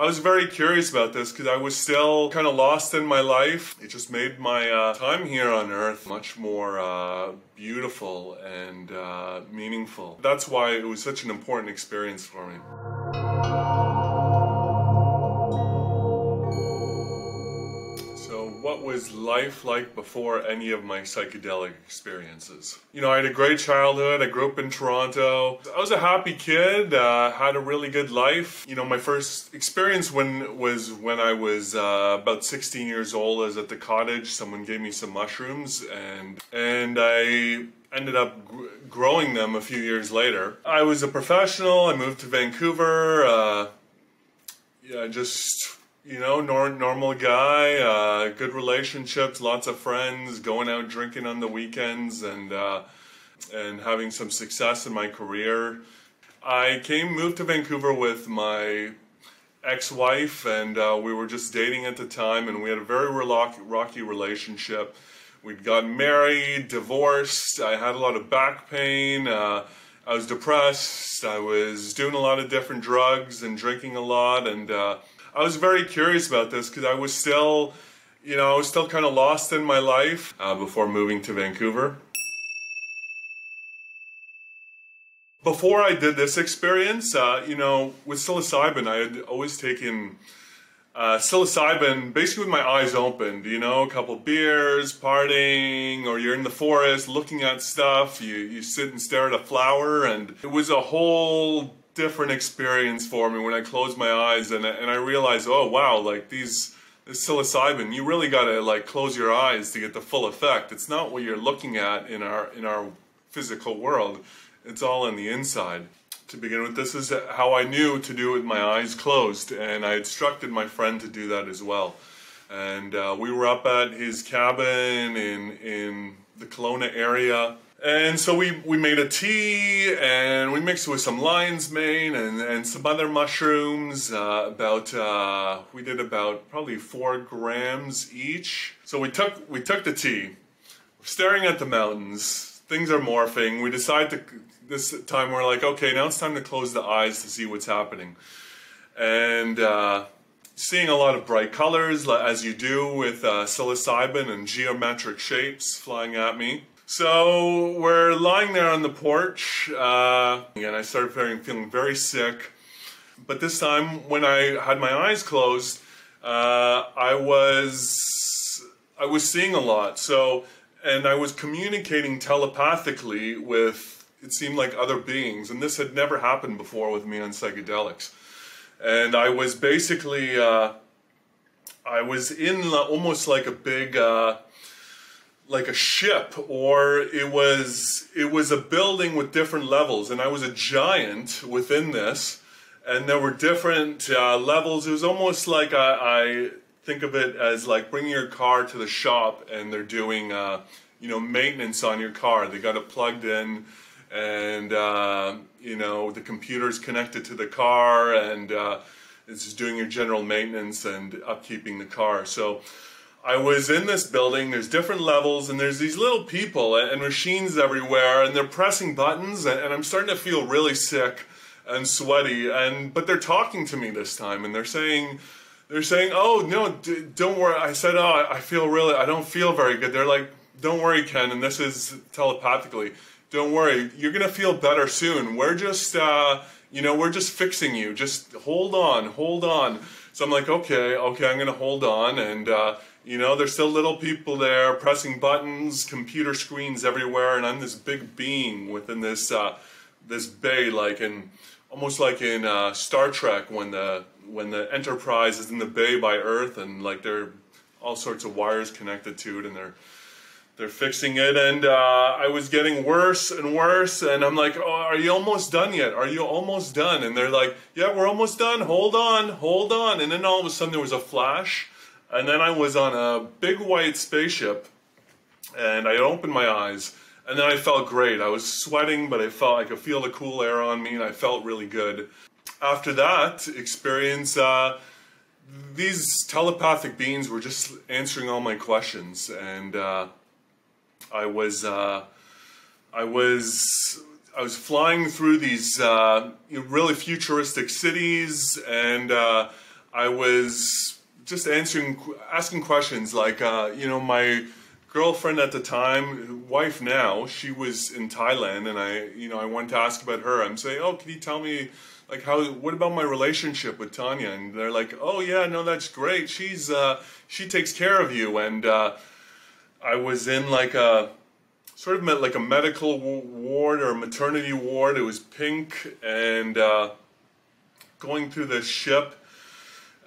I was very curious about this because I was still kind of lost in my life. It just made my time here on Earth much more beautiful and meaningful. That's why it was such an important experience for me. So what was life like before any of my psychedelic experiences? You know, I had a great childhood. I grew up in Toronto. I was a happy kid, had a really good life. You know, my first experience was when I was about 16 years old. I was at the cottage. Someone gave me some mushrooms and I ended up growing them a few years later. I was a professional. I moved to Vancouver. Yeah, just... You know, normal guy, good relationships, lots of friends, going out drinking on the weekends, and having some success in my career. I moved to Vancouver with my ex-wife, and we were just dating at the time, and we had a very rocky relationship. We'd gotten married, divorced. I had a lot of back pain. I was depressed. I was doing a lot of different drugs and drinking a lot, and I was very curious about this because I was still, you know, I was still kind of lost in my life before moving to Vancouver. Before I did this experience, you know, with psilocybin, I had always taken psilocybin basically with my eyes opened, you know, a couple beers, partying, or you're in the forest looking at stuff, you sit and stare at a flower, and it was a whole different experience for me when I closed my eyes and I realized, oh wow, like this psilocybin, you really gotta like close your eyes to get the full effect. It's not what you're looking at in our physical world. It's all on the inside. To begin with, this is how I knew to do it with my eyes closed, and I instructed my friend to do that as well. And we were up at his cabin in the Kelowna area. And so we made a tea, and we mixed it with some lion's mane and some other mushrooms, we did about probably 4 grams each. So we took the tea, we're staring at the mountains, things are morphing, we decide this time we're like, okay, now it's time to close the eyes to see what's happening. And seeing a lot of bright colors, as you do with psilocybin, and geometric shapes flying at me. So we're lying there on the porch, and I started feeling very sick. But this time, when I had my eyes closed, I was seeing a lot. So, and I was communicating telepathically with, it seemed like, other beings, and this had never happened before with me on psychedelics. And I was basically, I was in almost like a big, like a ship, or it was a building with different levels, and I was a giant within this, and there were different levels. It was almost like I think of it as like bringing your car to the shop, and they're doing you know, maintenance on your car. They got it plugged in, and you know, the computer's connected to the car, and it's just doing your general maintenance and upkeeping the car. So I was in this building, there's different levels, and there's these little people and machines everywhere, and they're pressing buttons, and I'm starting to feel really sick and sweaty, but they're talking to me this time, and they're saying, oh, no, don't worry. I said, oh, I don't feel very good. They're like, don't worry, Ken, and this is telepathically, don't worry, you're gonna feel better soon. We're just, you know, we're just fixing you. Just hold on. So I'm like, okay, I'm gonna hold on, and you know, there's still little people there pressing buttons, computer screens everywhere, and I'm this big being within this this bay, almost like in Star Trek when the Enterprise is in the bay by Earth, and like there are all sorts of wires connected to it, and they're fixing it, and I was getting worse and worse, and I'm like, oh, are you almost done yet? Are you almost done? And they're like, yeah, we're almost done. Hold on. And then all of a sudden there was a flash. And then I was on a big white spaceship, and I opened my eyes, and then I felt great. I was sweating, but I could feel the cool air on me, and I felt really good. After that experience, these telepathic beings were just answering all my questions, and I was flying through these really futuristic cities, and I was just asking questions like, you know, my girlfriend at the time, wife now, she was in Thailand, and I wanted to ask about her. I'm saying, oh, can you tell me, like, what about my relationship with Tanya? And they're like, oh yeah, no, that's great. She takes care of you. And I was in like a sort of like a medical ward or a maternity ward. It was pink, and going through this ship,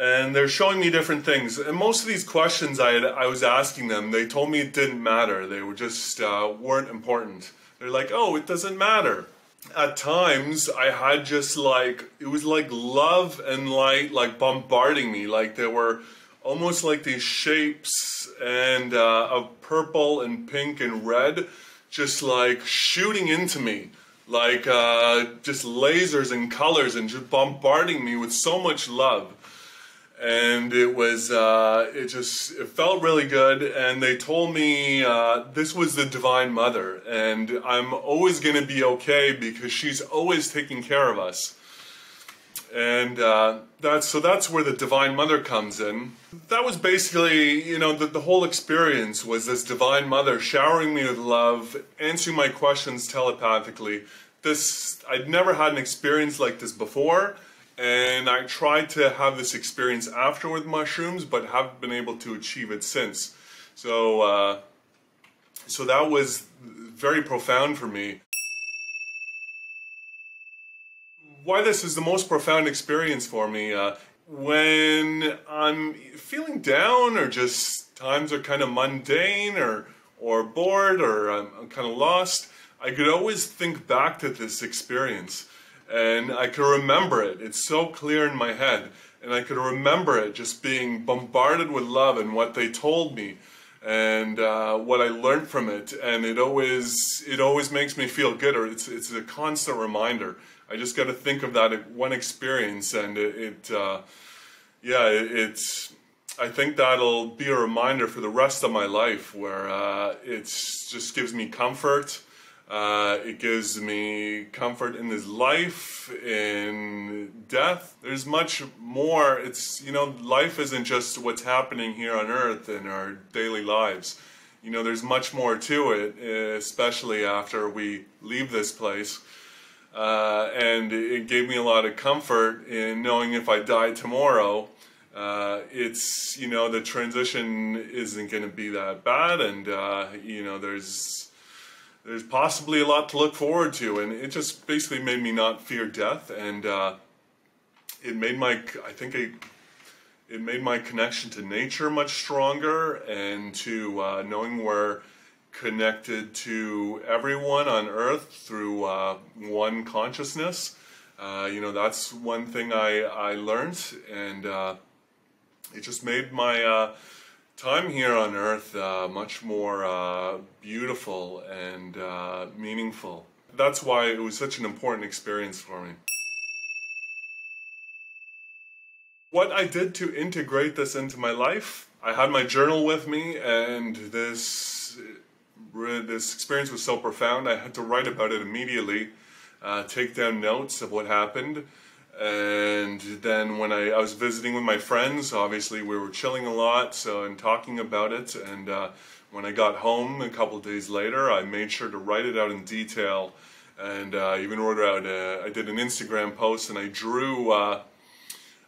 and they're showing me different things. And most of these questions I was asking them, they told me it didn't matter. They were just weren't important. They're like, oh, it doesn't matter. At times, I had just like, it was like love and light like bombarding me. Like there were almost like these shapes and of purple and pink and red just like shooting into me. Like just lasers and colors and just bombarding me with so much love. And it was, it felt really good. And they told me this was the Divine Mother, and I'm always going to be okay because she's always taking care of us. And that's where the Divine Mother comes in. That was basically, you know, the whole experience was this Divine Mother showering me with love, answering my questions telepathically. I'd never had an experience like this before. And I tried to have this experience after with mushrooms, but haven't been able to achieve it since. So, so that was very profound for me. Why this is the most profound experience for me, when I'm feeling down or just times are kind of mundane or bored or I'm kind of lost, I could always think back to this experience. And I could remember it. It's so clear in my head. And I could remember it just being bombarded with love and what they told me and what I learned from it. And it always makes me feel good, or it's a constant reminder. I just got to think of that one experience, and I think that'll be a reminder for the rest of my life, where it just gives me comfort. It gives me comfort in this life, in death. There's much more. It's, you know, life isn't just what's happening here on earth in our daily lives. You know, there's much more to it, especially after we leave this place. And it gave me a lot of comfort in knowing if I die tomorrow, it's, you know, the transition isn't going to be that bad, and, you know, there's possibly a lot to look forward to, and it just basically made me not fear death, and it made it made my connection to nature much stronger, and to knowing we're connected to everyone on Earth through one consciousness. You know, that's one thing I learned, and it just made my time here on Earth much more beautiful and meaningful. That's why it was such an important experience for me. What I did to integrate this into my life, I had my journal with me, and this experience was so profound I had to write about it immediately, take down notes of what happened. And then when I was visiting with my friends, obviously we were chilling a lot, and talking about it, and when I got home a couple of days later, I made sure to write it out in detail, and even wrote out, I did an Instagram post, and I drew,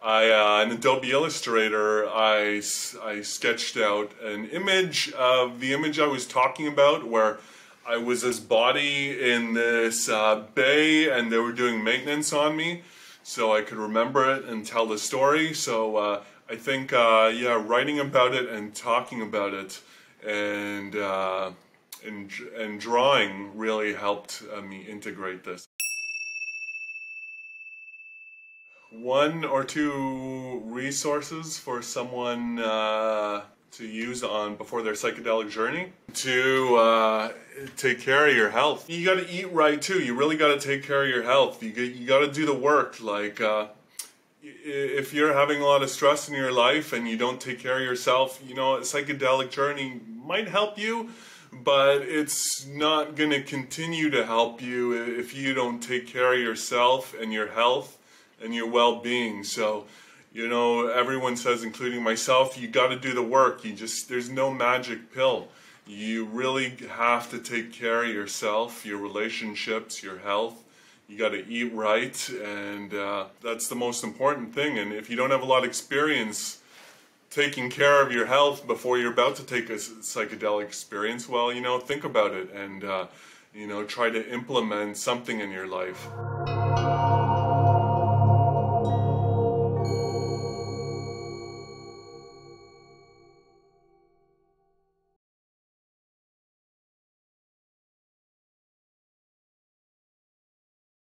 in Adobe Illustrator, I sketched out an image of the image I was talking about, where I was this body in this bay, and they were doing maintenance on me, so I could remember it and tell the story. So I think, yeah, writing about it and talking about it and drawing really helped me integrate this. One or two resources for someone to use before their psychedelic journey to take care of your health. You got to eat right too. You really got to take care of your health. You got to do the work. Like if you're having a lot of stress in your life and you don't take care of yourself, you know, a psychedelic journey might help you, but it's not going to continue to help you if you don't take care of yourself and your health and your well-being. So, You know, everyone says, including myself, you got to do the work. There's no magic pill. You really have to take care of yourself, your relationships, your health. You got to eat right, and that's the most important thing. And if you don't have a lot of experience taking care of your health before you're about to take a psychedelic experience, well, you know, think about it and, you know, try to implement something in your life.